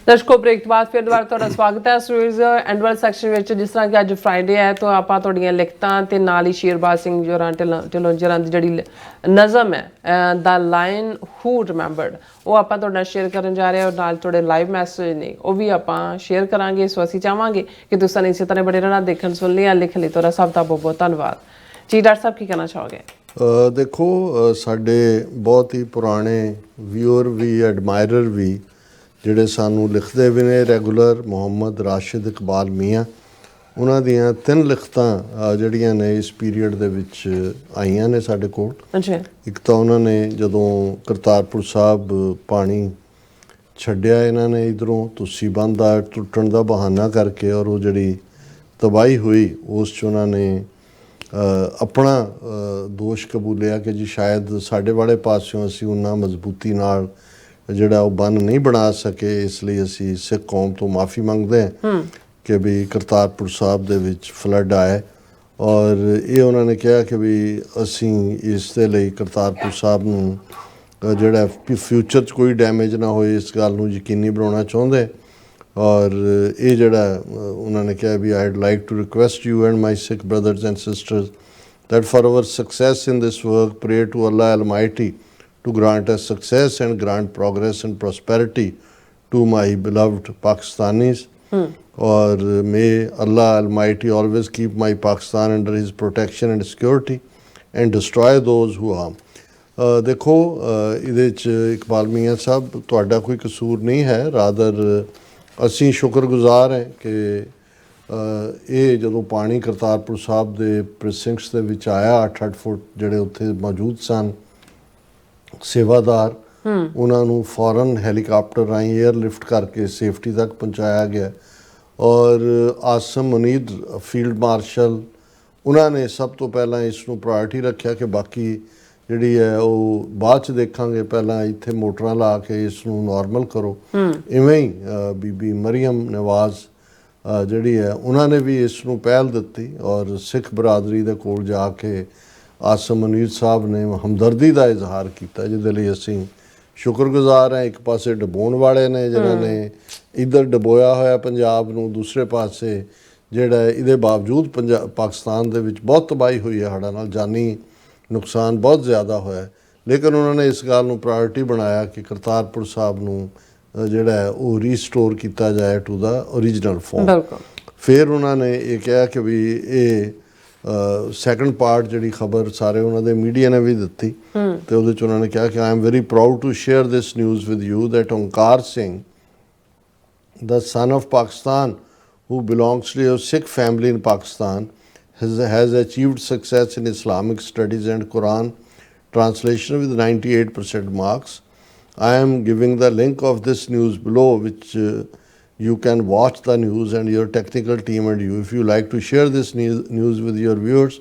ਦਰਸ਼ਕੋ break ਤੋਂ ਬਾਅਦ ਫਿਰ ਦੁਬਾਰਾ ਤੁਹਾਡਾ ਸਵਾਗਤ ਹੈ ਸਟੋਰੀਜ਼ ਐਂਡ ਵਰਡ ਸੈਕਸ਼ਨ ਵਿੱਚ। ਜਿਸ ਤਰ੍ਹਾਂ ਕਿ ਅੱਜ ਫਰਾਈਡੇ ਹੈ ਤਾਂ ਆਪਾਂ ਤੁਹਾਡੀਆਂ ਲਿਖਤਾਂ ਤੇ ਨਾਲ ਹੀ ਸ਼ੇਰਬਾਜ਼ ਸਿੰਘ ਜੋਰਾਂ ਢਿੱਲੋਂ ਜਰਾਂ ਦੀ ਜਿਹੜੀ ਨਜ਼ਮ ਹੈ ਦਾ ਲਾਇਨ ਹੂ ਰਿਮੈਂਬਰਡ, ਉਹ ਆਪਾਂ ਤੁਹਾਡੇ ਨਾਲ ਸ਼ੇਅਰ ਕਰਨ ਜਾ ਰਹੇ ਹਾਂ। ਔਰ ਨਾਲ ਤੁਹਾਡੇ ਲਾਈਵ ਮੈਸੇਜ ਨੇ ਉਹ ਵੀ ਆਪਾਂ ਸ਼ੇਅਰ ਕਰਾਂਗੇ। ਸੋ ਅਸੀਂ ਚਾਹਾਂਗੇ ਕਿ ਤੁਸੀਂ ਇਸੇ ਤਰ੍ਹਾਂ ਬੜੇ ਰਹਿਣਾ, ਦੇਖਣ ਸੁਣ ਲਿਆ, ਲਿਖਣ ਲਈ ਤੁਹਾਡਾ ਸਭ ਦਾ ਬਹੁਤ ਬਹੁਤ ਧੰਨਵਾਦ ਜੀ। ਡਾਕਟਰ ਸਾਹਿਬ ਕੀ ਕਹਿਣਾ ਚਾਹੋਗੇ? ਦੇਖੋ, ਸਾਡੇ ਬਹੁਤ ਹੀ ਪੁਰਾਣੇ ਵਿਊਅਰ ਵੀ ਐਡਮਾਇਰਰ ਵੀ ਜਿਹੜੇ ਸਾਨੂੰ ਲਿਖਦੇ ਵੀ ਨੇ ਰੈਗੂਲਰ, ਮੁਹੰਮਦ ਰਾਸ਼ਿਦ ਇਕਬਾਲ ਮੀਆਂ, ਉਹਨਾਂ ਦੀਆਂ 3 ਲਿਖਤਾਂ ਜਿਹੜੀਆਂ ਨੇ ਇਸ ਪੀਰੀਅਡ ਦੇ ਵਿੱਚ ਆਈਆਂ ਨੇ ਸਾਡੇ ਕੋਲ। ਅੱਛਾ। ਇੱਕ ਤਾਂ ਉਹਨਾਂ ਨੇ ਜਦੋਂ ਕਰਤਾਰਪੁਰ ਸਾਹਿਬ ਪਾਣੀ ਛੱਡਿਆ ਇਹਨਾਂ ਨੇ ਇੱਧਰੋਂ ਤੁਸੀਂ ਬੰਨ੍ਹ ਦਾ ਟੁੱਟਣ ਦਾ ਬਹਾਨਾ ਕਰਕੇ, ਔਰ ਉਹ ਜਿਹੜੀ ਤਬਾਹੀ ਹੋਈ ਉਸ 'ਚ ਉਹਨਾਂ ਨੇ ਆਪਣਾ ਦੋਸ਼ ਕਬੂਲਿਆ ਕਿ ਜੀ ਸ਼ਾਇਦ ਸਾਡੇ ਵਾਲੇ ਪਾਸਿਓਂ ਅਸੀਂ ਉਹਨਾਂ ਮਜ਼ਬੂਤੀ ਨਾਲ ਜਿਹੜਾ ਉਹ ਬੰਨ ਨਹੀਂ ਬਣਾ ਸਕੇ, ਇਸ ਲਈ ਅਸੀਂ ਸਿੱਖ ਕੌਮ ਤੋਂ ਮਾफ़ੀ ਮੰਗਦੇ ਹਾਂ ਕਿ ਵੀ ਕਰਤਾਰਪੁਰ ਸਾਹਿਬ ਦੇ ਵਿੱਚ ਫਲੱਡ ਆਏ। ਔਰ ਇਹ ਉਹਨਾਂ ਨੇ ਕਿਹਾ ਕਿ ਵੀ ਅਸੀਂ ਇਸ ਦੇ ਲਈ ਕਰਤਾਰਪੁਰ ਸਾਹਿਬ ਨੂੰ ਜਿਹੜਾ ਫਿਊਚਰ 'ਚ ਕੋਈ ਡੈਮੇਜ ਨਾ ਹੋਏ ਇਸ ਗੱਲ ਨੂੰ ਯਕੀਨੀ ਬਣਾਉਣਾ ਚਾਹੁੰਦੇ। ਔਰ ਇਹ ਜਿਹੜਾ ਉਹਨਾਂ ਨੇ ਕਿਹਾ ਵੀ I'd like to request you and my Sikh brothers and sisters that for our success in this work, pray to Allah Almighty to grant us success and grant progress and prosperity to my beloved Pakistanis. Or may Allah Almighty always keep my Pakistan under his protection and security and destroy those who harm. ਦੇਖੋ, ਇਹਦੇ 'ਚ ਇਕਬਾਲ ਮੀਆਂ ਸਾਹਿਬ ਤੁਹਾਡਾ ਕੋਈ ਕਸੂਰ ਨਹੀਂ ਹੈ। Rather ਅਸੀਂ ਸ਼ੁਕਰਗੁਜ਼ਾਰ ਹੈ ਕਿ ਇਹ ਜਦੋਂ ਪਾਣੀ ਕਰਤਾਰਪੁਰ ਸਾਹਿਬ ਦੇ ਪ੍ਰੀਸਿੰਕਟਸ ਦੇ ਵਿੱਚ ਆਇਆ, 8-8 ਫੁੱਟ ਜਿਹੜੇ ਉੱਥੇ ਮੌਜੂਦ ਸਨ ਸੇਵਾਦਾਰ, ਉਹਨਾਂ ਨੂੰ ਫੌਰਨ ਹੈਲੀਕਾਪਟਰ ਰਾਹੀਂ ਏਅਰ ਲਿਫਟ ਕਰਕੇ ਸੇਫਟੀ ਤੱਕ ਪਹੁੰਚਾਇਆ ਗਿਆ। ਔਰ ਆਸਮ ਮੁਨੀਰ ਫੀਲਡ ਮਾਰਸ਼ਲ, ਉਹਨਾਂ ਨੇ ਸਭ ਤੋਂ ਪਹਿਲਾਂ ਇਸ ਨੂੰ ਪ੍ਰਾਇਰਟੀ ਰੱਖਿਆ ਕਿ ਬਾਕੀ ਜਿਹੜੀ ਹੈ ਉਹ ਬਾਅਦ 'ਚ ਦੇਖਾਂਗੇ, ਪਹਿਲਾਂ ਇੱਥੇ ਮੋਟਰਾਂ ਲਾ ਕੇ ਇਸ ਨੂੰ ਨੋਰਮਲ ਕਰੋ। ਇਵੇਂ ਹੀ ਬੀਬੀ ਮਰੀਮ ਨਵਾਜ਼ ਜਿਹੜੀ ਹੈ ਉਹਨਾਂ ਨੇ ਵੀ ਇਸ ਨੂੰ ਪਹਿਲ ਦਿੱਤੀ ਔਰ ਸਿੱਖ ਬਰਾਦਰੀ ਦੇ ਕੋਲ ਜਾ ਕੇ ਆਸਮ ਮੁਨੀਰ ਸਾਹਿਬ ਨੇ ਹਮਦਰਦੀ ਦਾ ਇਜ਼ਹਾਰ ਕੀਤਾ, ਜਿਹਦੇ ਲਈ ਅਸੀਂ ਸ਼ੁਕਰਗੁਜ਼ਾਰ ਹਾਂ। ਇੱਕ ਪਾਸੇ ਡੁਬੋਣ ਵਾਲੇ ਨੇ ਜਿਨ੍ਹਾਂ ਨੇ ਇੱਧਰ ਡੁਬੋਇਆ ਹੋਇਆ ਪੰਜਾਬ ਨੂੰ, ਦੂਸਰੇ ਪਾਸੇ ਜਿਹੜਾ ਇਹਦੇ ਬਾਵਜੂਦ ਪਾਕਿਸਤਾਨ ਦੇ ਵਿੱਚ ਬਹੁਤ ਤਬਾਹੀ ਹੋਈ ਹੈ, ਹੜ੍ਹਾਂ ਨਾਲ ਜਾਨੀ ਨੁਕਸਾਨ ਬਹੁਤ ਜ਼ਿਆਦਾ ਹੋਇਆ, ਲੇਕਿਨ ਉਹਨਾਂ ਨੇ ਇਸ ਗੱਲ ਨੂੰ ਪ੍ਰਾਇਰਟੀ ਬਣਾਇਆ ਕਿ ਕਰਤਾਰਪੁਰ ਸਾਹਿਬ ਨੂੰ ਜਿਹੜਾ ਹੈ ਉਹ ਰੀਸਟੋਰ ਕੀਤਾ ਜਾਏ ਟੂ ਦਾ ਓਰੀਜਨਲ ਫਾਰਮ। ਫਿਰ ਉਹਨਾਂ ਨੇ ਇਹ ਕਿਹਾ ਕਿ ਵੀ ਇਹ ਸੈਕੰਡ ਪਾਰਟ ਜਿਹੜੀ ਖਬਰ ਸਾਰੇ ਉਹਨਾਂ ਦੇ ਮੀਡੀਆ ਨੇ ਵੀ ਦਿੱਤੀ ਅਤੇ ਉਹਦੇ 'ਚ ਉਹਨਾਂ ਨੇ ਕਿਹਾ ਕਿ I am very proud to share this news with you that Onkar Singh, the son of Pakistan, who belongs to a Sikh family in Pakistan, has achieved success in Islamic studies and Quran translation with 98% marks. I am giving the link of this news below, which you can watch the news, and your technical team and you, if you like to share this news with your viewers,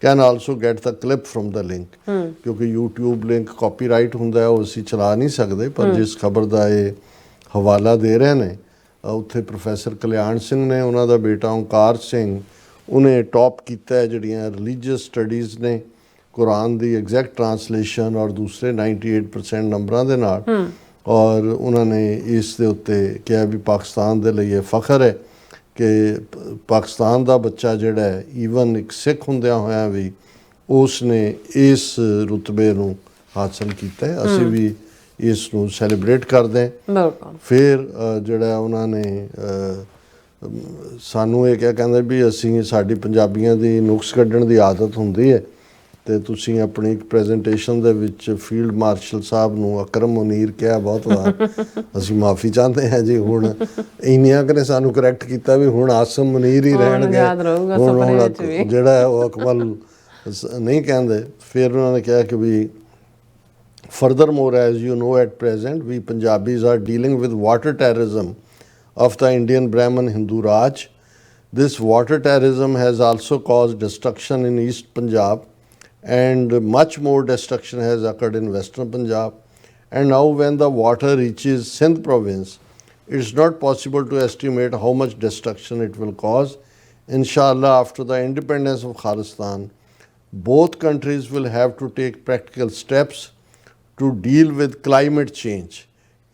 can also get the clip from the link. ਕਿਉਂਕਿ YouTube link copyright ਹੁੰਦਾ ਹੈ, ਉਹ ਅਸੀਂ ਚਲਾ ਨਹੀਂ ਸਕਦੇ, ਪਰ ਜਿਸ ਖਬਰ ਦਾ ਇਹ ਹਵਾਲਾ ਦੇ ਰਹੇ ਨੇ ਉੱਥੇ ਪ੍ਰੋਫੈਸਰ ਕਲਿਆਣ ਸਿੰਘ ਨੇ, ਉਹਨਾਂ ਦਾ ਬੇਟਾ ਓਂਕਾਰ ਸਿੰਘ, ਉਹਨੇ ਟੌਪ ਕੀਤਾ ਹੈ ਜਿਹੜੀਆਂ ਰਿਲੀਜੀਅਸ ਸਟੱਡੀਜ਼ ਨੇ, ਕੁਰਾਨ ਦੀ ਐਗਜ਼ੈਕਟ ਟਰਾਂਸਲੇਸ਼ਨ ਔਰ ਦੂਸਰੇ 98% ਨੰਬਰਾਂ ਦੇ ਨਾਲ। ਔਰ ਉਹਨਾਂ ਨੇ ਇਸ ਦੇ ਉੱਤੇ ਕਿਹਾ ਵੀ ਪਾਕਿਸਤਾਨ ਦੇ ਲਈ ਇਹ ਫਖਰ ਹੈ ਕਿ ਪਾਕਿਸਤਾਨ ਦਾ ਬੱਚਾ ਜਿਹੜਾ ਹੈ, ਈਵਨ ਇੱਕ ਸਿੱਖ ਹੁੰਦਿਆਂ ਹੋਇਆਂ ਵੀ ਉਸ ਨੇ ਇਸ ਰੁਤਬੇ ਨੂੰ ਹਾਸਲ ਕੀਤਾ ਹੈ। ਅਸੀਂ ਵੀ ਇਸ ਨੂੰ ਸੈਲੀਬ੍ਰੇਟ ਕਰਦੇ ਹਾਂ। ਫਿਰ ਜਿਹੜਾ ਉਹਨਾਂ ਨੇ ਸਾਨੂੰ ਇਹ ਕਹਿੰਦੇ ਵੀ ਅਸੀਂ ਸਾਡੀ ਪੰਜਾਬੀਆਂ ਦੀ ਨੁਕਸ ਕੱਢਣ ਦੀ ਆਦਤ ਹੁੰਦੀ ਹੈ, ਅਤੇ ਤੁਸੀਂ ਆਪਣੀ ਇੱਕ ਪ੍ਰੈਜੈਂਟੇਸ਼ਨ ਦੇ ਵਿੱਚ ਫੀਲਡ ਮਾਰਸ਼ਲ ਸਾਹਿਬ ਨੂੰ ਅਕਰਮ ਮੁਨੀਰ ਕਿਹਾ ਬਹੁਤ ਵਾਰ। ਅਸੀਂ ਮਾफ़ੀ ਚਾਹੁੰਦੇ ਹਾਂ ਜੀ। ਹੁਣ ਇੰਨੀਆਂ ਕੁ ਨੇ ਸਾਨੂੰ ਕਰੈਕਟ ਕੀਤਾ ਵੀ ਹੁਣ ਆਸਮ ਮੁਨੀਰ ਹੀ ਰਹਿਣਗੇ, ਹੁਣ ਜਿਹੜਾ ਉਹ ਅਕਮਲ ਨਹੀਂ ਕਹਿੰਦੇ। ਫਿਰ ਉਹਨਾਂ ਨੇ ਕਿਹਾ ਕਿ ਵੀ furthermore, as you know at present, we Punjabis are dealing with water terrorism of the Indian Brahmin Hindu Raj. This water terrorism has also caused destruction in East Punjab, and much more destruction has occurred in Western Punjab. And now when the water reaches Sindh province, it's not possible to estimate how much destruction it will cause. Inshallah, after the independence of Khalistan, both countries will have to take practical steps to deal with climate change.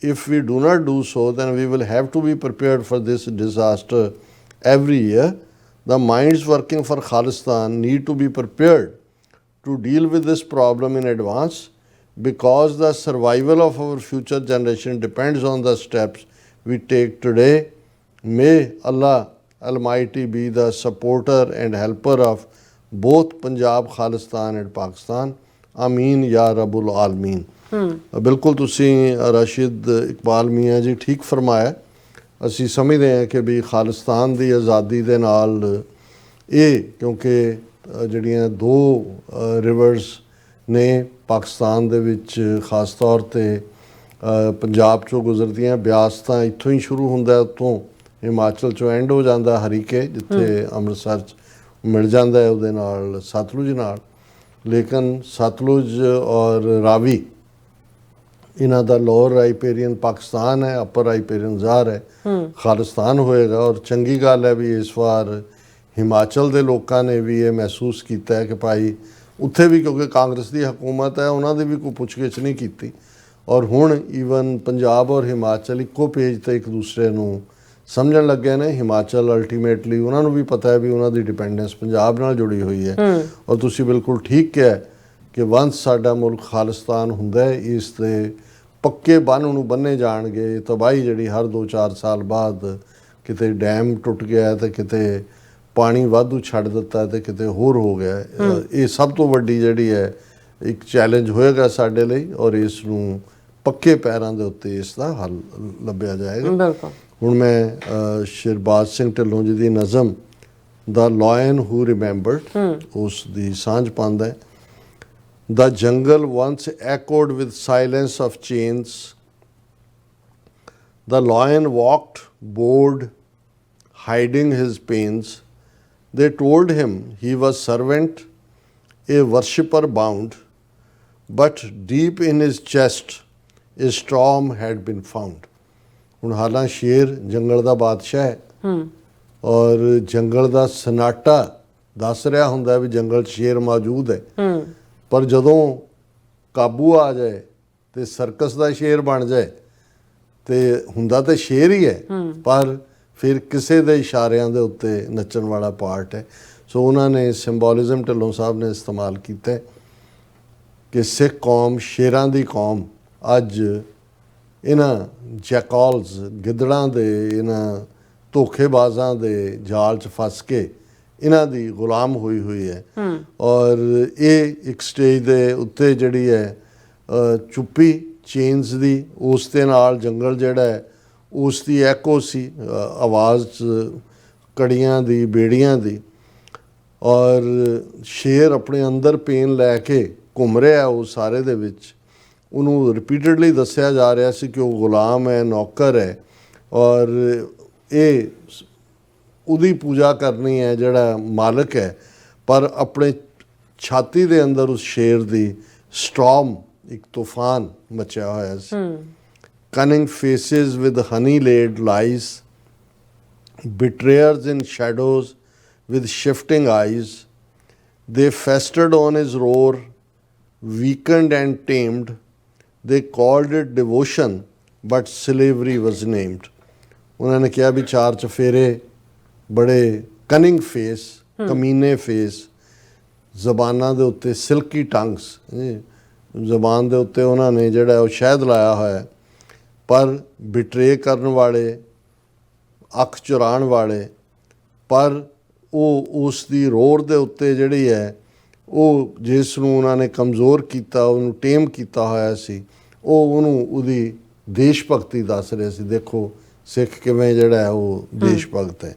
if we do not do so, then we will have to be prepared for this disaster every year. The minds working for Khalistan need to be prepared to deal with this problem in advance, because the survival of our future generation depends on the steps we take today. May Allah Almighty be the supporter and helper of both Punjab, Khalistan and Pakistan. Ameen ya Rabbul Alameen. ਬਿਲਕੁਲ ਤੁਸੀਂ ਰਾਸ਼ਿਦ ਇਕਬਾਲ ਮੀਆਂ ਜੀ ਠੀਕ ਫਰਮਾਇਆ। ਅਸੀਂ ਸਮਝਦੇ ਹਾਂ ਕਿ ਵੀ ਖਾਲਿਸਤਾਨ ਦੀ ਆਜ਼ਾਦੀ ਦੇ ਨਾਲ ਇਹ, ਕਿਉਂਕਿ ਜਿਹੜੀਆਂ ਦੋ ਰਿਵਰਸ ਨੇ ਪਾਕਿਸਤਾਨ ਦੇ ਵਿੱਚ, ਖਾਸ ਤੌਰ 'ਤੇ ਪੰਜਾਬ 'ਚੋਂ ਗੁਜ਼ਰਦੀਆਂ। ਬਿਆਸ ਤਾਂ ਇੱਥੋਂ ਹੀ ਸ਼ੁਰੂ ਹੁੰਦਾ, ਉੱਥੋਂ ਹਿਮਾਚਲ 'ਚੋਂ ਐਂਡ ਹੋ ਜਾਂਦਾ ਹਰੀਕੇ, ਜਿੱਥੇ ਅੰਮ੍ਰਿਤਸਰ 'ਚ ਮਿਲ ਜਾਂਦਾ ਹੈ ਉਹਦੇ ਨਾਲ ਸਤਲੁਜ ਨਾਲ। ਲੇਕਿਨ ਸਤਲੁਜ ਔਰ ਰਾਵੀ, ਇਹਨਾਂ ਦਾ ਲੋਅਰ ਰਾਈਪੇਰੀਅਨ ਪਾਕਿਸਤਾਨ ਹੈ, ਅਪਰ ਰਾਈਪੇਰੀਅਨ ਜ਼ਾਰ ਹੈ, ਖਾਲਿਸਤਾਨ ਹੋਏਗਾ। ਔਰ ਚੰਗੀ ਗੱਲ ਹੈ ਵੀ ਇਸ ਵਾਰ ਹਿਮਾਚਲ ਦੇ ਲੋਕਾਂ ਨੇ ਵੀ ਇਹ ਮਹਿਸੂਸ ਕੀਤਾ ਹੈ ਕਿ ਭਾਈ ਉੱਥੇ ਵੀ, ਕਿਉਂਕਿ ਕਾਂਗਰਸ ਦੀ ਹਕੂਮਤ ਹੈ, ਉਹਨਾਂ ਦੀ ਵੀ ਕੋਈ ਪੁੱਛਗਿੱਛ ਨਹੀਂ ਕੀਤੀ। ਔਰ ਹੁਣ ਈਵਨ ਪੰਜਾਬ ਔਰ ਹਿਮਾਚਲ ਇੱਕੋ ਪੇਜ 'ਤੇ ਇੱਕ ਦੂਸਰੇ ਨੂੰ ਸਮਝਣ ਲੱਗੇ ਨੇ। ਹਿਮਾਚਲ ਅਲਟੀਮੇਟਲੀ ਉਹਨਾਂ ਨੂੰ ਵੀ ਪਤਾ ਹੈ ਵੀ ਉਹਨਾਂ ਦੀ ਡਿਪੈਂਡੈਂਸ ਪੰਜਾਬ ਨਾਲ ਜੁੜੀ ਹੋਈ ਹੈ। ਔਰ ਤੁਸੀਂ ਬਿਲਕੁਲ ਠੀਕ ਕਿਹਾ ਕਿ ਵੰਸ ਸਾਡਾ ਮੁਲਕ ਖਾਲਿਸਤਾਨ ਹੁੰਦਾ ਹੈ, ਇਸ ਦੇ ਪੱਕੇ ਬੰਨ੍ਹ ਨੂੰ ਬੰਨੇ ਜਾਣਗੇ। ਤਬਾਹੀ ਜਿਹੜੀ ਹਰ 2-4 ਸਾਲ ਬਾਅਦ, ਕਿਤੇ ਡੈਮ ਟੁੱਟ ਗਿਆ ਤੇ ਕਿਤੇ ਪਾਣੀ ਵਾਧੂ ਛੱਡ ਦਿੱਤਾ ਤੇ ਕਿਤੇ ਹੋਰ ਹੋ ਗਿਆ, ਇਹ ਸਭ ਤੋਂ ਵੱਡੀ ਜਿਹੜੀ ਹੈ ਇੱਕ ਚੈਲੰਜ ਹੋਏਗਾ ਸਾਡੇ ਲਈ। ਔਰ ਇਸ ਨੂੰ ਪੱਕੇ ਪੈਰਾਂ ਦੇ ਉੱਤੇ ਇਸ ਦਾ ਹੱਲ ਲੱਭਿਆ ਜਾਏਗਾ। ਬਿਲਕੁਲ। ਹੁਣ ਮੈਂ ਸ਼ਿਰਬਾਜ਼ ਸਿੰਘ ਢਿੱਲੋਂ ਜੀ ਦੀ ਨਜ਼ਮ ਦਾ ਲਾਇਨ ਹੂ ਰਿਮੈਂਬਰਡ, ਉਸ ਦੀ ਸਾਂਝ ਪਾਉਂਦਾ ਹੈ। The jungle once echoed with silence of chains. The lion walked bored, hiding his pains. They told him he was servant, a worshipper bound, but deep in his chest a storm had been found. ਹੁਣ ਹਾਲਾਂ ਸ਼ੇਰ ਜੰਗਲ ਦਾ ਬਾਦਸ਼ਾਹ ਹੈ ਔਰ ਜੰਗਲ ਦਾ ਸਨਾਟਾ ਦੱਸ ਰਿਹਾ ਹੁੰਦਾ ਵੀ ਜੰਗਲ 'ਚ ਸ਼ੇਰ ਮੌਜੂਦ ਹੈ। ਪਰ ਜਦੋਂ ਕਾਬੂ ਆ ਜਾਏ ਤੇ ਸਰਕਸ ਦਾ ਸ਼ੇਰ ਬਣ ਜਾਏ ਤੇ ਹੁੰਦਾ ਤਾਂ ਸ਼ੇਰ ਹੀ ਹੈ, ਪਰ ਫਿਰ ਕਿਸੇ ਦੇ ਇਸ਼ਾਰਿਆਂ ਦੇ ਉੱਤੇ ਨੱਚਣ ਵਾਲਾ ਪਾਰਟ ਹੈ। ਸੋ ਉਹਨਾਂ ਨੇ ਸਿੰਬੋਲਿਜ਼ਮ ਢਿੱਲੋਂ ਸਾਹਿਬ ਨੇ ਇਸਤੇਮਾਲ ਕੀਤਾ ਕਿ ਸਿੱਖ ਕੌਮ ਸ਼ੇਰਾਂ ਦੀ ਕੌਮ ਅੱਜ ਇਹਨਾਂ ਜੈਕਾਲਸ, ਗਿੱਦੜਾਂ ਦੇ, ਇਹਨਾਂ ਧੋਖੇਬਾਜ਼ਾਂ ਦੇ ਜਾਲ 'ਚ ਫਸ ਕੇ ਇਹਨਾਂ ਦੀ ਗੁਲਾਮ ਹੋਈ ਹੋਈ ਹੈ। ਔਰ ਇਹ ਇੱਕ ਸਟੇਜ ਦੇ ਉੱਤੇ ਜਿਹੜੀ ਹੈ ਚੁੱਪੀ ਚੇਨਸ ਦੀ, ਉਸ ਦੇ ਨਾਲ ਜੰਗਲ ਜਿਹੜਾ ਹੈ ਉਸ ਦੀ ਐਕੋ ਸੀ, ਆਵਾਜ਼ ਕੜੀਆਂ ਦੀ, ਬੇੜੀਆਂ ਦੀ। ਔਰ ਸ਼ੇਰ ਆਪਣੇ ਅੰਦਰ ਪੇਨ ਲੈ ਕੇ ਘੁੰਮ ਰਿਹਾ ਉਹ ਸਾਰੇ ਦੇ ਵਿੱਚ। ਉਹਨੂੰ ਰਿਪੀਟਡਲੀ ਦੱਸਿਆ ਜਾ ਰਿਹਾ ਸੀ ਕਿ ਉਹ ਗੁਲਾਮ ਹੈ, ਨੌਕਰ ਹੈ, ਔਰ ਇਹ ਉਹਦੀ ਪੂਜਾ ਕਰਨੀ ਹੈ ਜਿਹੜਾ ਮਾਲਕ ਹੈ। ਪਰ ਆਪਣੇ ਛਾਤੀ ਦੇ ਅੰਦਰ ਉਸ ਸ਼ੇਰ ਦੀ ਸਟੋਰਮ, ਇੱਕ ਤੂਫਾਨ ਮਚਿਆ ਹੋਇਆ ਸੀ। Cunning faces with honey laid lies, betrayers in shadows with shifting eyes, they feasted on his roar, weakened and tamed. They called it devotion, but slavery was named. ਉਹਨਾਂ ਨੇ ਕਿਹਾ ਵੀ ਚਾਰ ਚਫੇਰੇ, ਬੜੇ ਕਨਿੰਗ ਫੇਸ, ਕਮੀਨੇ ਫੇਸ, ਜ਼ਬਾਨਾਂ ਦੇ ਉੱਤੇ silky ਟੰਗਸ, ਜ਼ਬਾਨ ਦੇ ਉੱਤੇ ਉਹਨਾਂ ਨੇ ਜਿਹੜਾ ਉਹ ਸ਼ਹਿਦ ਲਾਇਆ ਹੋਇਆ, ਪਰ ਬਿਟਰੇ ਕਰਨ ਵਾਲੇ, ਅੱਖ ਚੁਰਾਉਣ ਵਾਲੇ। ਪਰ ਉਹ ਉਸ ਦੀ ਰੋਰ ਦੇ ਉੱਤੇ ਜਿਹੜੀ ਹੈ ਉਹ ਜਿਸ ਨੂੰ ਉਹਨਾਂ ਨੇ ਕਮਜ਼ੋਰ ਕੀਤਾ, ਉਹਨੂੰ ਟੇਮ ਕੀਤਾ ਹੋਇਆ ਸੀ, ਉਹ ਉਹਨੂੰ ਉਹਦੀ ਦੇਸ਼ ਭਗਤੀ ਦੱਸ ਰਹੇ ਸੀ। ਦੇਖੋ ਸਿੱਖ ਕਿਵੇਂ ਜਿਹੜਾ ਹੈ ਉਹ ਦੇਸ਼ ਭਗਤ ਹੈ,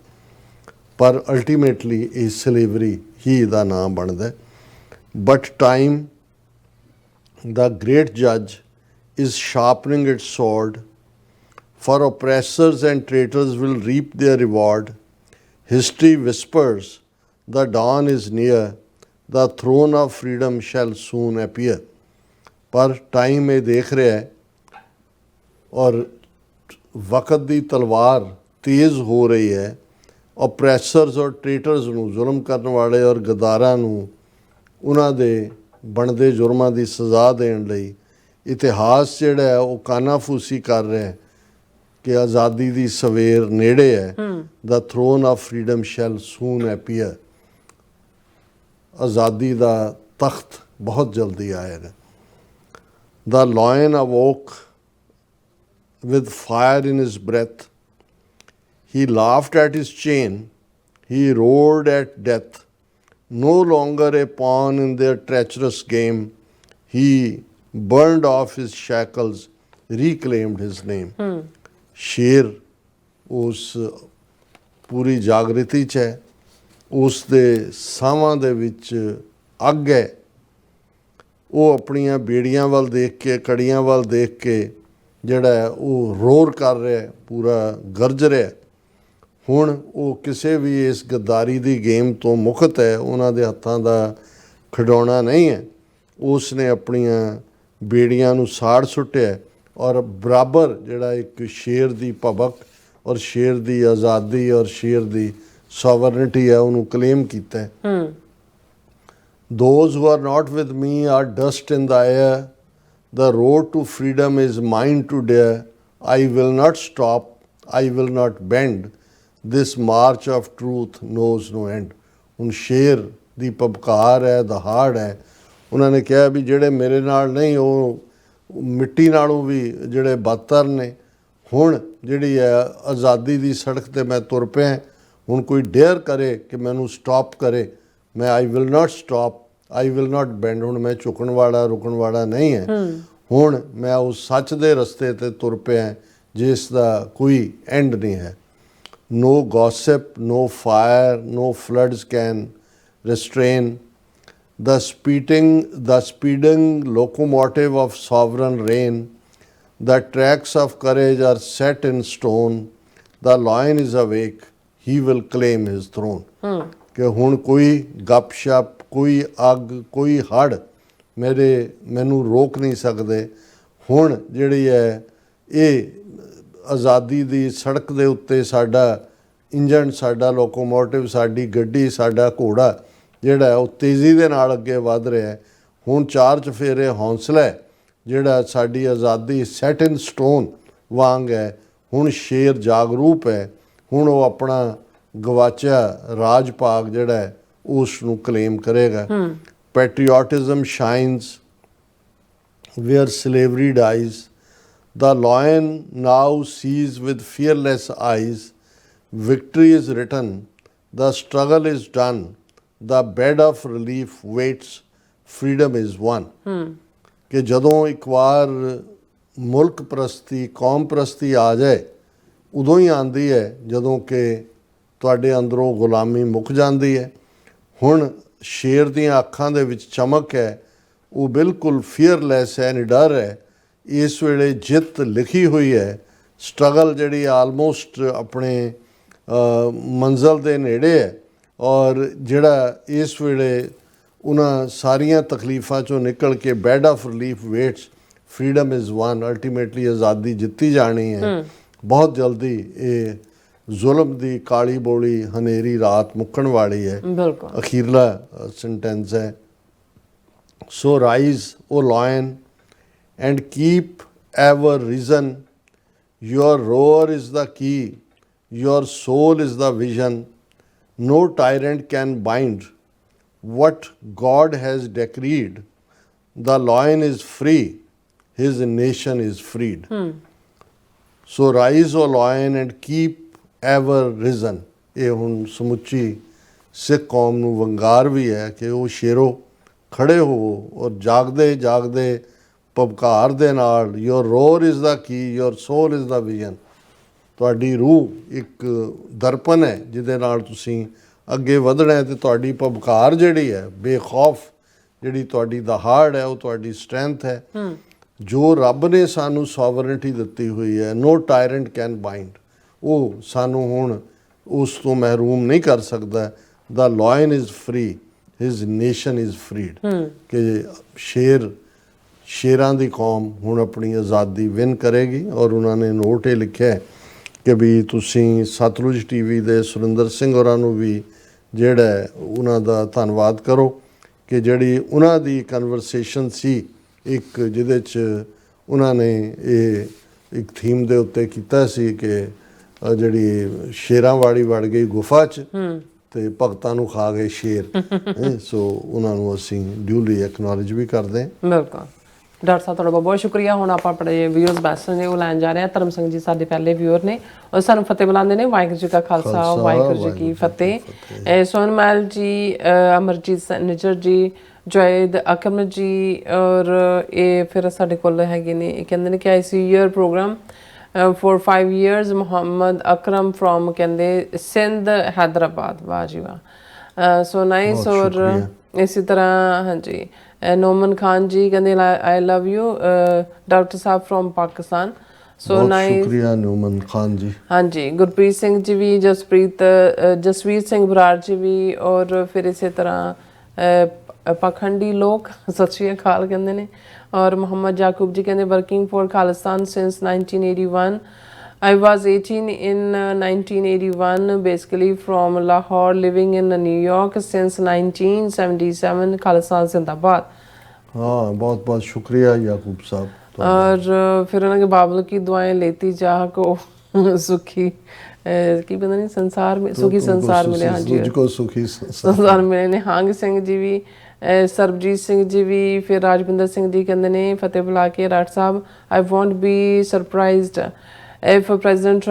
ਪਰ ਅਲਟੀਮੇਟਲੀ ਇਹ ਸਲੇਵਰੀ ਹੀ ਦਾ ਨਾਮ ਬਣਦਾ। But time the great judge is sharpening its sword, for oppressors and traitors will reap their reward. History whispers, the dawn is near, the throne of freedom shall soon appear. पर time ਇਹ देख ਰਿਹਾ है और वक़्त ਦੀ ਤਲਵਾਰ ਤੇਜ਼ ਹੋ ਰਹੀ ਹੈ। oppressors और traitors ਨੂੰ, ਜ਼ੁਲਮ ਕਰਨ ਵਾਲੇ ਔਰ ਗਦਾਰਾਂ ਨੂੰ ਉਹਨਾਂ ਦੇ ਬਣਦੇ ਜੁਰਮਾਂ ਦੀ ਸਜ਼ਾ ਦੇਣ ਲਈ ਇਤਿਹਾਸ ਜਿਹੜਾ ਹੈ ਉਹ ਕਾਨਾਫੂਸੀ ਕਰ ਰਿਹਾ ਹੈ ਕਿ ਆਜ਼ਾਦੀ ਦੀ ਸਵੇਰ ਨੇੜੇ ਹੈ। The throne of freedom shall soon appear. ਆਜ਼ਾਦੀ ਦਾ ਤਖਤ ਬਹੁਤ ਜਲਦੀ ਆਏਗਾ। The lion awoke with fire in his breath. He laughed at his chain. He roared at death. No longer a pawn in their treacherous game, he burned off his shackles, reclaimed his name. ਸ਼ੇਰ ਉਸ ਪੂਰੀ ਜਾਗਰਤੀ 'ਚ ਹੈ, ਉਸ ਦੇ ਸਾਹਾਂ ਦੇ ਵਿੱਚ ਅੱਗ ਹੈ। ਉਹ ਆਪਣੀਆਂ ਬੇੜੀਆਂ ਵੱਲ ਦੇਖ ਕੇ, ਕੜੀਆਂ ਵੱਲ ਦੇਖ ਕੇ ਜਿਹੜਾ ਹੈ ਉਹ ਰੋਰ ਕਰ ਰਿਹਾ, ਪੂਰਾ ਗਰਜ ਰਿਹਾ। ਹੁਣ ਉਹ ਕਿਸੇ ਵੀ ਇਸ ਗੱਦਾਰੀ ਦੀ ਗੇਮ ਤੋਂ ਮੁਕਤ ਹੈ, ਉਹਨਾਂ ਦੇ ਹੱਥਾਂ ਦਾ ਖਿਡੌਣਾ ਨਹੀਂ ਹੈ। ਉਸ ਨੇ ਆਪਣੀਆਂ ਬੇੜੀਆਂ ਨੂੰ ਸਾੜ ਸੁੱਟਿਆ ਔਰ ਬਰਾਬਰ ਜਿਹੜਾ ਇੱਕ ਸ਼ੇਰ ਦੀ ਭਬਕ ਔਰ ਸ਼ੇਰ ਦੀ ਆਜ਼ਾਦੀ ਔਰ ਸ਼ੇਰ ਦੀ ਸੋਵਰਨਿਟੀ ਹੈ ਉਹਨੂੰ ਕਲੇਮ ਕੀਤਾ ਹੈ। Those who are not with me are dust in the air. The road to freedom is mine to dare. I will not stop, I will not bend. This march of truth knows no end. ਹੁਣ ਸ਼ੇਰ ਦੀ ਪਬਕਾਰ ਹੈ, ਦਹਾੜ ਹੈ। ਉਹਨਾਂ ਨੇ ਕਿਹਾ ਵੀ ਜਿਹੜੇ ਮੇਰੇ ਨਾਲ ਨਹੀਂ ਉਹ ਮਿੱਟੀ ਨਾਲੋਂ ਵੀ ਜਿਹੜੇ ਬਦਤਰ ਨੇ। ਹੁਣ ਜਿਹੜੀ ਹੈ ਆਜ਼ਾਦੀ ਦੀ ਸੜਕ 'ਤੇ ਮੈਂ ਤੁਰ ਪਿਆ। ਹੁਣ ਕੋਈ ਡੇਅਰ ਕਰੇ ਕਿ ਮੈਨੂੰ ਸਟਾਪ ਕਰੇ, ਮੈਂ I will not stop, I will not band. ਹੁਣ ਮੈਂ ਝੁਕਣ ਵਾਲਾ ਰੁਕਣ ਵਾਲਾ ਨਹੀਂ ਹੈ। ਹੁਣ ਮੈਂ ਉਸ ਸੱਚ ਦੇ ਰਸਤੇ 'ਤੇ ਤੁਰ ਪਿਆ ਜਿਸ ਦਾ ਕੋਈ ਐਂਡ ਨਹੀਂ ਹੈ। No gossip, no fire, no floods can restrain the speeding locomotive of sovereign reign. The tracks of courage are set in stone. The lion is awake, he will claim his throne. ਕਿ ਹੁਣ ਕੋਈ ਗੱਪਸ਼ਪ, ਕੋਈ ਅੱਗ, ਕੋਈ ਹੜ੍ਹ ਮੈਨੂੰ ਰੋਕ ਨਹੀਂ ਸਕਦੇ। ਹੁਣ ਜਿਹੜੀ ਹੈ ਇਹ ਆਜ਼ਾਦੀ ਦੀ ਸੜਕ ਦੇ ਉੱਤੇ ਸਾਡਾ ਇੰਜਣ, ਸਾਡਾ ਲੋਕੋਮੋਟਿਵ, ਸਾਡੀ ਗੱਡੀ, ਸਾਡਾ ਘੋੜਾ ਜਿਹੜਾ ਉਹ ਤੇਜ਼ੀ ਦੇ ਨਾਲ ਅੱਗੇ ਵੱਧ ਰਿਹਾ। ਹੁਣ ਚਾਰ ਚਫੇਰੇ ਹੌਂਸਲਾ ਜਿਹੜਾ ਸਾਡੀ ਆਜ਼ਾਦੀ ਸੈਟ ਇਨ ਸਟੋਨ ਵਾਂਗ ਹੈ। ਹੁਣ ਸ਼ੇਰ ਜਾਗਰੂਕ ਹੈ। ਹੁਣ ਉਹ ਆਪਣਾ ਗਵਾਚਿਆ ਰਾਜ ਭਾਗ ਜਿਹੜਾ ਹੈ ਉਸ ਨੂੰ ਕਲੇਮ ਕਰੇਗਾ। ਪੈਟਰੀਓਟਿਜ਼ਮ ਸ਼ਾਈਨਸ where slavery dies. The lion now sees with fearless eyes. Victory is written. The struggle is done. The bed of relief waits. Freedom is won. ਕਿ ਜਦੋਂ ਇੱਕ ਵਾਰ ਮੁਲਕ ਪ੍ਰਸਤੀ, ਕੌਮ ਪ੍ਰਸਤੀ ਆ ਜਾਏ, ਉਦੋਂ ਹੀ ਆਉਂਦੀ ਹੈ ਜਦੋਂ ਕਿ ਤੁਹਾਡੇ ਅੰਦਰੋਂ ਗੁਲਾਮੀ ਮੁੱਕ ਜਾਂਦੀ ਹੈ। ਹੁਣ ਸ਼ੇਰ ਦੀਆਂ ਅੱਖਾਂ ਦੇ ਵਿੱਚ ਚਮਕ ਹੈ, ਉਹ ਬਿਲਕੁਲ ਫੀਅਰਲੈਸ ਹੈ, ਨਿਡਰ ਹੈ। ਇਸ ਵੇਲੇ ਜਿੱਤ ਲਿਖੀ ਹੋਈ ਹੈ। ਸਟਰਗਲ ਜਿਹੜੀ ਆਲਮੋਸਟ ਆਪਣੇ ਮੰਜ਼ਿਲ ਦੇ ਨੇੜੇ ਹੈ ਔਰ ਜਿਹੜਾ ਇਸ ਵੇਲੇ ਉਹਨਾਂ ਸਾਰੀਆਂ ਤਕਲੀਫਾਂ ਚੋਂ ਨਿਕਲ ਕੇ bed of relief waits, freedom is won. Ultimately ਆਜ਼ਾਦੀ ਜਿੱਤੀ ਜਾਣੀ ਹੈ। ਬਹੁਤ ਜਲਦੀ ਇਹ ਜ਼ੁਲਮ ਦੀ ਕਾਲੀ ਬੋਲੀ ਹਨੇਰੀ ਰਾਤ ਮੁੱਕਣ ਵਾਲੀ ਹੈ। ਬਿਲਕੁਲ ਅਖੀਰਲਾ ਸੈਂਟੈਂਸ ਹੈ। So rise, O lion, and keep ever risen. Your roar is the key, your soul is the vision. No tyrant can bind what God has decreed. The lion is free, his nation is freed. So rise, O lion, and keep ever risen. ਇਹ ਹੁਣ ਸਮੁੱਚੀ ਸਿੱਖ ਕੌਮ ਨੂੰ ਵੰਗਾਰ ਵੀ ਹੈ ਕਿ ਉਹ ਸ਼ੇਰੋ ਖੜੇ ਹੋਵੋ ਔਰ ਜਾਗਦੇ ਜਾਗਦੇ ਪਬਕਾਰ ਦੇ ਨਾਲ your roar is the key, your soul is the vision. ਤੁਹਾਡੀ ਰੂਹ ਇੱਕ ਦਰਪਣ ਹੈ ਜਿਹਦੇ ਨਾਲ ਤੁਸੀਂ ਅੱਗੇ ਵਧਣਾ ਹੈ। ਅਤੇ ਤੁਹਾਡੀ ਪਬਕਾਰ ਜਿਹੜੀ ਹੈ ਬੇਖੌਫ, ਜਿਹੜੀ ਤੁਹਾਡੀ ਦਹਾੜ ਹੈ, ਉਹ ਤੁਹਾਡੀ ਸਟਰੈਂਥ ਹੈ। ਜੋ ਰੱਬ ਨੇ ਸਾਨੂੰ ਸੋਵਰਨਿਟੀ ਦਿੱਤੀ ਹੋਈ ਹੈ, ਨੋ ਟਾਇਰੈਂਟ ਕੈਨ ਬਾਈਂਡ, ਉਹ ਸਾਨੂੰ ਹੁਣ ਉਸ ਤੋਂ ਮਹਿਰੂਮ ਨਹੀਂ ਕਰ ਸਕਦਾ। The lion is free, his nation is freed. ਕਿ ਸ਼ੇਰਾਂ ਦੀ ਕੌਮ ਹੁਣ ਆਪਣੀ ਆਜ਼ਾਦੀ ਵਿਨ ਕਰੇਗੀ। ਔਰ ਉਹਨਾਂ ਨੇ ਨੋਟ ਇਹ ਲਿਖਿਆ ਕਿ ਵੀ ਤੁਸੀਂ ਸਤਲੁਜ ਟੀਵੀ ਦੇ ਸੁਰਿੰਦਰ ਸਿੰਘ ਹੋਰਾਂ ਨੂੰ ਵੀ ਜਿਹੜਾ ਉਹਨਾਂ ਦਾ ਧੰਨਵਾਦ ਕਰੋ ਕਿ ਜਿਹੜੀ ਉਹਨਾਂ ਦੀ ਕਨਵਰਸੇਸ਼ਨ ਸੀ ਇੱਕ ਜਿਹਦੇ 'ਚ ਉਹਨਾਂ ਨੇ ਇਹ ਇੱਕ ਥੀਮ ਦੇ ਉੱਤੇ ਕੀਤਾ ਸੀ ਕਿ ਜਿਹੜੀ ਸ਼ੇਰਾਂ ਵਾਲੀ ਵੜ ਗਈ ਗੁਫਾ 'ਚ ਤੇ ਭਗਤਾਂ ਨੂੰ ਖਾ ਗਏ ਸ਼ੇਰ। ਸੋ ਉਹਨਾਂ ਨੂੰ ਅਸੀਂ ਡਿਊਲੀ ਐਕਨੋਲਜ ਵੀ ਕਰਦੇ ਹਾਂ। ਬਿਲਕੁਲ ਡਾਕਟਰ ਸਾਹਿਬ, ਤੁਹਾਡਾ ਬਹੁਤ ਬਹੁਤ ਸ਼ੁਕਰੀਆ। ਹੁਣ ਆਪਾਂ ਆਪਣੇ ਵਿਊਅਰਸ ਮੈਸੇਜ ਨੇ ਉਹ ਲੈਣ ਜਾ ਰਹੇ ਹਾਂ। ਧਰਮ ਸਿੰਘ ਜੀ ਸਾਡੇ ਪਹਿਲੇ ਵਿਊਅਰ ਨੇ, ਉਹ ਸਾਨੂੰ ਫਤਿਹ ਬੁਲਾਉਂਦੇ ਨੇ। ਵਾਹਿਗੁਰੂ ਜੀ ਕਾ ਖਾਲਸਾ, ਵਾਹਿਗੁਰੂ ਜੀ ਕੀ ਫਤਿਹ। ਸੋਨਮਲ ਜੀ, ਅਮਰਜੀਤ ਨਿਜਰ ਜੀ, ਜੈਦ ਅਕਮ ਜੀ, ਔਰ ਇਹ ਫਿਰ ਸਾਡੇ ਕੋਲ ਹੈਗੇ ਨੇ, ਇਹ ਕਹਿੰਦੇ ਨੇ ਕਿ I see your programme for 5 years। Muhammad Akram from ਕਹਿੰਦੇ ਸਿੰਧ ਹੈਦਰਾਬਾਦ। ਵਾਹ ਜੀ ਵਾਹ, ਸੋ ਨਾਈਸ। ਔਰ ਇਸੇ ਤਰ੍ਹਾਂ ਹਾਂਜੀ ਨੋਮਨ ਖਾਨ ਜੀ ਕਹਿੰਦੇ ਆਈ love you doctor Sahib from Pakistan. So nice, ਸ਼ੁਕਰੀਆ ਨੋਮਨ ਖਾਨ ਜੀ। ਹਾਂਜੀ ਗੁਰਪ੍ਰੀਤ ਸਿੰਘ ਜੀ ਵੀ, ਜਸਵੀਰ ਸਿੰਘ ਬਰਾੜ ਜੀ ਵੀ, ਔਰ ਫਿਰ ਇਸੇ ਤਰ੍ਹਾਂ ਪਖੰਡੀ ਲੋਕ ਸਤਿ ਸ਼੍ਰੀ ਅਕਾਲ ਕਹਿੰਦੇ ਨੇ। ਔਰ ਮੁਹੰਮਦ ਯਾਕੂਬ ਜੀ ਕਹਿੰਦੇ working for Khalistan since 1981। I was 18 in 1981, basically from Lahore, living in New York since 1977। Khalistan जिंदाबाद। हाँ, बहुत बहुत शुक्रिया याकूब साहब। और फिर उन्होंने बाबुल की दुआएं लेती जा को सुखी की पता नहीं संसार में सुखी संसार मिले। हाँ जी, मुझको सुखी संसार मिले। निहंग सिंह जी भी, सरबजीत सिंह जी भी, फिर राजविंदर सिंह जी कहते ने फतेह बुला के राठ साहब I want be surprised if President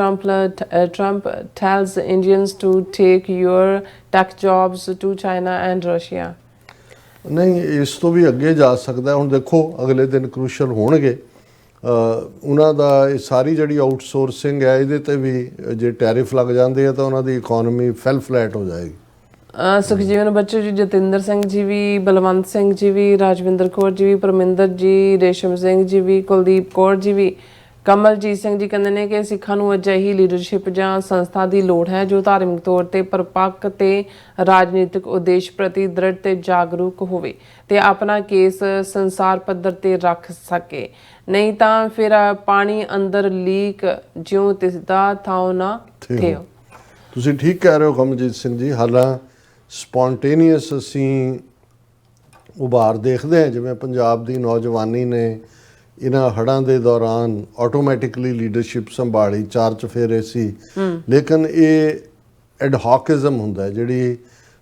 Trump tells Indians to take your tech jobs to China and Russia। ਨਹੀਂ, ਇਸ ਤੋਂ ਵੀ ਅੱਗੇ ਜਾ ਸਕਦਾ। ਹੁਣ ਦੇਖੋ ਅਗਲੇ ਦਿਨ ਕ੍ਰੂਸ਼ਲ ਹੋਣਗੇ ਉਹਨਾਂ ਦਾ। ਇਹ ਸਾਰੀ ਜਿਹੜੀ ਆਊਟਸੋਰਸਿੰਗ ਹੈ ਇਹਦੇ ਤੇ ਵੀ ਜੇ ਟੈਰਿਫ ਲੱਗ ਜਾਂਦੇ ਆ ਤਾਂ ਉਹਨਾਂ ਦੀ ਇਕਨੋਮੀ ਫਲੈਟ ਹੋ ਜਾਏਗੀ। ਸੁਖਜੀਵਨ ਬੱਚੂ ਜੀ, ਜਤਿੰਦਰ ਸਿੰਘ ਜੀ ਵੀ, ਬਲਵੰਤ ਸਿੰਘ ਜੀ ਵੀ, ਰਾਜਵਿੰਦਰ ਕੌਰ ਜੀ ਵੀ, ਪਰਮਿੰਦਰ ਜੀ, ਰੇਸ਼ਮ ਸਿੰਘ ਜੀ ਵੀ, ਕੁਲਦੀਪ ਕੌਰ ਜੀ ਵੀ, ਕਮਲਜੀਤ ਸਿੰਘ ਜੀ ਕਹਿੰਦੇ ਨੇ ਕਿ ਸਿੱਖਾਂ ਨੂੰ ਅਜਿਹੀ ਲੀਡਰਸ਼ਿਪ ਜਾਂ ਸੰਸਥਾ ਦੀ ਲੋੜ ਹੈ ਜੋ ਧਾਰਮਿਕ ਤੌਰ ਤੇ ਪਰਪੱਕ ਤੇ ਰਾਜਨੀਤਿਕ ਉਦੇਸ਼ ਪ੍ਰਤੀ ਦ੍ਰਿੜ ਤੇ ਜਾਗਰੂਕ ਹੋਵੇ ਤੇ ਆਪਣਾ ਕੇਸ ਸੰਸਾਰ ਪੱਧਰ ਤੇ ਰੱਖ ਸਕੇ। ਨਹੀਂ ਤਾਂ ਫਿਰ ਪਾਣੀ ਅੰਦਰ ਲੀਕ ਜਿਉਂ ਤਿਸਦਾ ਥਾਉ ਨਾ ਥਿਓ। ਤੁਸੀਂ ਠੀਕ ਕਹਿ ਰਹੇ ਹੋ ਕਮਲਜੀਤ ਸਿੰਘ ਜੀ। ਹਾਲਾਂ ਸਪੌਂਟੇਨੀਅਸ ਅਸੀਂ ਉਭਾਰ ਦੇਖਦੇ ਹਾਂ, ਜਿਵੇਂ ਪੰਜਾਬ ਦੀ ਨੌਜਵਾਨੀ ਨੇ ਇਹਨਾਂ ਹੜ੍ਹਾਂ ਦੇ ਦੌਰਾਨ ਆਟੋਮੈਟਿਕਲੀ ਲੀਡਰਸ਼ਿਪ ਸੰਭਾਲੀ, 4 ਚੁਫੇਰੇ ਸੀ। ਲੇਕਿਨ ਇਹ ਐਡਹੌਕਿਜ਼ਮ ਹੁੰਦਾ ਹੈ, ਜਿਹੜੀ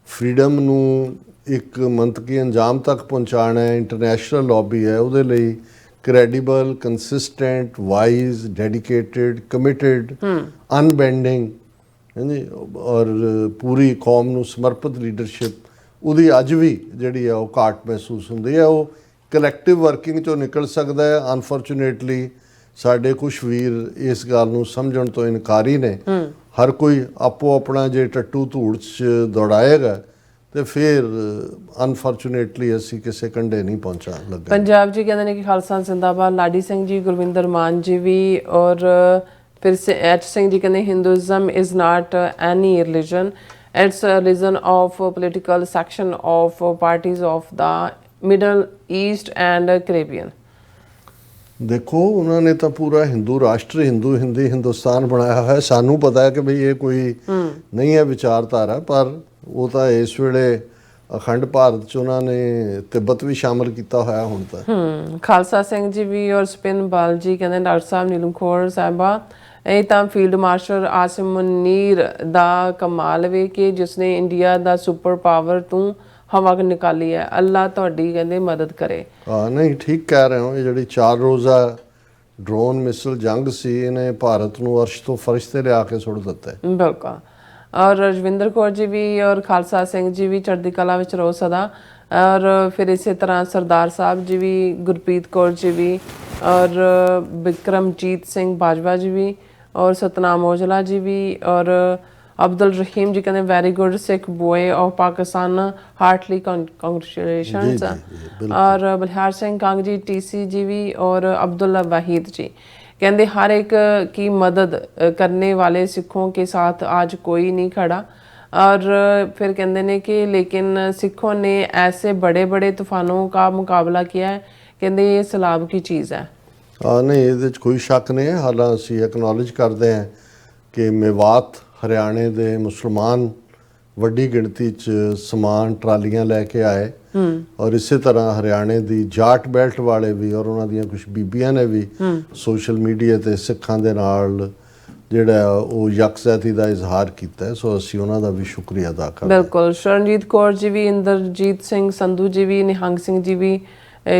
ਫਰੀडम ਨੂੰ ਇੱਕ ਮੰਤਕੀ ਅੰਜਾਮ ਤੱਕ ਪਹੁੰਚਾਉਣਾ ਹੈ, ਇੰਟਰਨੈਸ਼ਨਲ ਲੌਬੀ ਹੈ, ਉਹਦੇ ਲਈ credible, consistent, wise, dedicated, committed, unbending ਹਾਂਜੀ ਔਰ ਪੂਰੀ ਕੌਮ ਨੂੰ ਸਮਰਪਿਤ ਲੀਡਰਸ਼ਿਪ, ਉਹਦੀ ਅੱਜ ਵੀ ਜਿਹੜੀ ਹੈ ਉਹ ਘਾਟ ਮਹਿਸੂਸ ਹੁੰਦੀ ਹੈ। ਉਹ ਕਲੈਕਟਿਵ ਵਰਕਿੰਗ ਚੋਂ ਨਿਕਲ ਸਕਦਾ ਹੈ। ਅਨਫੋਰਚੂਨੇਟਲੀ ਸਾਡੇ ਕੁਛ ਵੀਰ ਇਸ ਗੱਲ ਨੂੰ ਸਮਝਣ ਤੋਂ ਇਨਕਾਰੀ ਨੇ। ਹਰ ਕੋਈ ਆਪੋ ਆਪਣਾ ਜੇ ਟੱਟੂ ਧੂੜ 'ਚ ਦੌੜਾਏਗਾ ਤੇ ਫਿਰ ਅਨਫੋਰਚੂਨੇਟਲੀ ਅਸੀਂ ਕਿਸੇ ਕੰਢੇ ਨਹੀਂ ਪਹੁੰਚਾ ਲੱਗਾ। ਪੰਜਾਬ ਜੀ ਕਹਿੰਦੇ ਨੇ ਕਿ ਖਾਲਸਾ ਜ਼ਿੰਦਾਬਾਦ। ਲਾਡੀ ਸਿੰਘ ਜੀ, ਗੁਰਵਿੰਦਰ ਮਾਨ ਜੀ ਵੀ, ਔਰ ਫਿਰ ਐਚ ਸਿੰਘ ਜੀ ਕਹਿੰਦੇ Hinduism is not any religion, it's a religion of political section of parties of the middle east and Caribbean. ਦੇਖੋ ਉਹਨਾਂ ਨੇ ਤਾਂ ਪੂਰਾ ਹਿੰਦੂ ਰਾਸ਼ਟਰ, ਹਿੰਦੁਸਤਾਨ ਬਣਾਇਆ ਹੋਇਆ। ਸਾਨੂੰ ਪਤਾ ਹੈ ਕਿ ਬਈ ਇਹ ਕੋਈ ਨਹੀਂ ਹੈ ਵਿਚਾਰਧਾਰਾ, ਪਰ ਉਹ ਤਾਂ ਇਸ ਵੇਲੇ ਅਖੰਡ ਭਾਰਤ 'ਚ ਉਹਨਾਂ ਨੇ ਤਿੱਬਤ ਵੀ ਸ਼ਾਮਲ ਕੀਤਾ ਹੋਇਆ ਹੁਣ ਤਾਂ। ਖਾਲਸਾ ਸਿੰਘ ਜੀ ਵੀ ਔਰ ਸਪਿਨ ਬਾਲ ਜੀ ਕਹਿੰਦੇ ਡਾਕਟਰ ਸਾਹਿਬ ਨੀਲਮ ਖੋਰ ਸਾਹਿਬਾ, ਇਹ ਤਾਂ ਫੀਲਡ ਮਾਰਸ਼ਲ ਆਸਿਮ ਮੁਨੀਰ ਦਾ ਕਮਾਲ ਵੇ ਕਿ ਜਿਸਨੇ ਇੰਡੀਆ ਦਾ ਸੁਪਰ ਪਾਵਰ ਤੋਂ ਹਵਾ ਨਿਕਾਲੀ ਹੈ। ਅੱਲਾ ਤੁਹਾਡੀ ਕਹਿੰਦੇ ਮਦਦ ਕਰੇ। ਹਾਂ, ਨਹੀਂ ਠੀਕ ਕਹਿ ਰਹੇ ਹੋ। ਇਹ ਜਿਹੜੀ 4 ਰੋਜ਼ਾ ਡਰੋਨ ਮਿਸਲ ਜੰਗ ਸੀ, ਇਹਨੇ ਭਾਰਤ ਨੂੰ ਅਰਸ਼ ਤੋਂ ਫਰਸ਼ ਤੇ ਲਿਆ ਕੇ ਸੁੱਟ ਦਿੱਤਾ। ਬਿਲਕੁਲ। ਔਰ ਰਜਵਿੰਦਰ ਕੌਰ ਜੀ ਵੀ ਔਰ ਖਾਲਸਾ ਸਿੰਘ ਜੀ ਵੀ ਚੜ੍ਹਦੀ ਕਲਾ ਵਿੱਚ ਰਹੋ ਸਦਾ। ਔਰ ਫਿਰ ਇਸੇ ਤਰ੍ਹਾਂ ਸਰਦਾਰ ਸਾਹਿਬ ਜੀ ਵੀ, ਗੁਰਪ੍ਰੀਤ ਕੌਰ ਜੀ ਵੀ, ਔਰ ਬਿਕਰਮਜੀਤ ਸਿੰਘ ਬਾਜਵਾ ਜੀ ਵੀ, ਔਰ ਸਤਨਾਮ ਔਜਲਾ ਜੀ ਵੀ, ਔਰ ਅਬਦੁਲ ਰਹੀਮ ਜੀ ਕਹਿੰਦੇ very good Sikh boy of Pakistan, heartily congratulations. ਔਰ ਬਲਿਹਾਰ ਸਿੰਘ ਕੰਗ ਜੀ, टीसी जी भी, और अब्दुल्ला वाहिद जी कहते हर एक की मदद करने वाले सिखों के साथ आज कोई नहीं खड़ा। और फिर कहते हैं कि लेकिन सिखों ने ऐसे बड़े बड़े तूफानों का मुकाबला किया है, कहते ये सलाब की चीज़ है। नहीं, ये कोई शक नहीं है। हालां असीं एक्नॉलेज करते हैं कि मेवात हरियाणे के मुसलमान वड्डी गिणती च समान ट्रालियां लैके आए ਔਰ ਇਸੇ ਤਰ੍ਹਾਂ ਹਰਿਆਣੇ ਦੀ ਜਾਟ ਬੈਲਟ ਵਾਲੇ ਵੀ ਔਰ ਉਹਨਾਂ ਦੀਆਂ ਕੁਝ ਬੀਬੀਆਂ ਨੇ ਵੀ ਸੋਸ਼ਲ ਮੀਡੀਆ ਤੇ ਸਿੱਖਾਂ ਦੇ ਨਾਲ ਜਿਹੜਾ ਉਹ ਯਕਜਹਿਤੀ ਦਾ ਇਜ਼ਹਾਰ ਕੀਤਾ ਹੈ। ਸੋ ਅਸੀਂ ਉਹਨਾਂ ਦਾ ਵੀ ਸ਼ੁਕਰੀਆ ਅਦਾ ਕਰਦੇ ਹਾਂ। ਬਿਲਕੁਲ, ਸ਼ਰਨਜੀਤ ਕੌਰ ਜੀ ਵੀ, ਇੰਦਰਜੀਤ ਸਿੰਘ ਸੰਧੂ ਜੀ ਵੀ, ਨਿਹੰਗ ਸਿੰਘ ਜੀ ਵੀ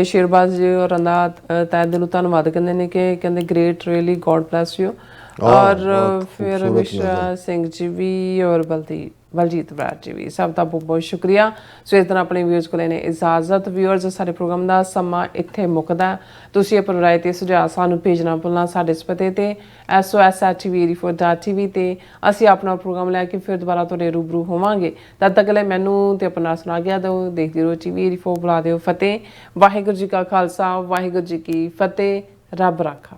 ਸ਼ੇਰਬਾਜ਼ ਜੀ ਔਰ ਦਾ ਤਹਿ ਦਿਲੋਂ ਧੰਨਵਾਦ ਕਹਿੰਦੇ ਨੇ ਕਿ ਕਹਿੰਦੇ great really God bless you. ਔਰ ਫਿਰ ਵਿਸ਼ਾ ਸਿੰਘ ਜੀ ਵੀ ਔਰ ਬਲਜੀਤ ਬਰਾੜ ਜੀ ਵੀ, ਸਭ ਦਾ ਬਹੁਤ ਬਹੁਤ ਸ਼ੁਕਰੀਆ। ਸੋ ਇਸ ਤਰ੍ਹਾਂ ਆਪਣੇ ਵਿਊਅਰਸ ਕੋਲ ਨੇ ਇਜਾਜ਼ਤ। ਵਿਊਅਰਸ, ਸਾਡੇ ਪ੍ਰੋਗਰਾਮ ਦਾ ਸਮਾਂ ਇੱਥੇ ਮੁੱਕਦਾ। ਤੁਸੀਂ ਆਪਣੀ ਰਾਏ ਤੇ ਸੁਝਾਅ ਸਾਨੂੰ ਭੇਜਣਾ ਭੁੱਲਣਾ ਸਾਡੇ ਇਸ ਪਤੇ ਤੇ sos@tv84.tv ਤੇ ਅਸੀਂ ਆਪਣਾ ਪ੍ਰੋਗਰਾਮ ਲੈ ਕੇ ਫਿਰ ਦੁਬਾਰਾ ਤੁਹਾਡੇ ਰੂਬਰੂ ਹੋਵਾਂਗੇ। ਤਦ ਤੱਕ ਲਈ ਮੈਨੂੰ ਤੇ ਆਪਣਾ ਸੁਣਾ ਗਿਆ ਦਿਓ। ਦੇਖਦੇ ਰਹੋ TV84, ਬੁਲਾ ਦਿਓ ਫਤਿਹ। ਵਾਹਿਗੁਰੂ ਜੀ ਕਾ ਖਾਲਸਾ, ਵਾਹਿਗੁਰੂ ਜੀ ਕੀ ਫਤਿਹ। ਰੱਬ ਰਾਖਾ।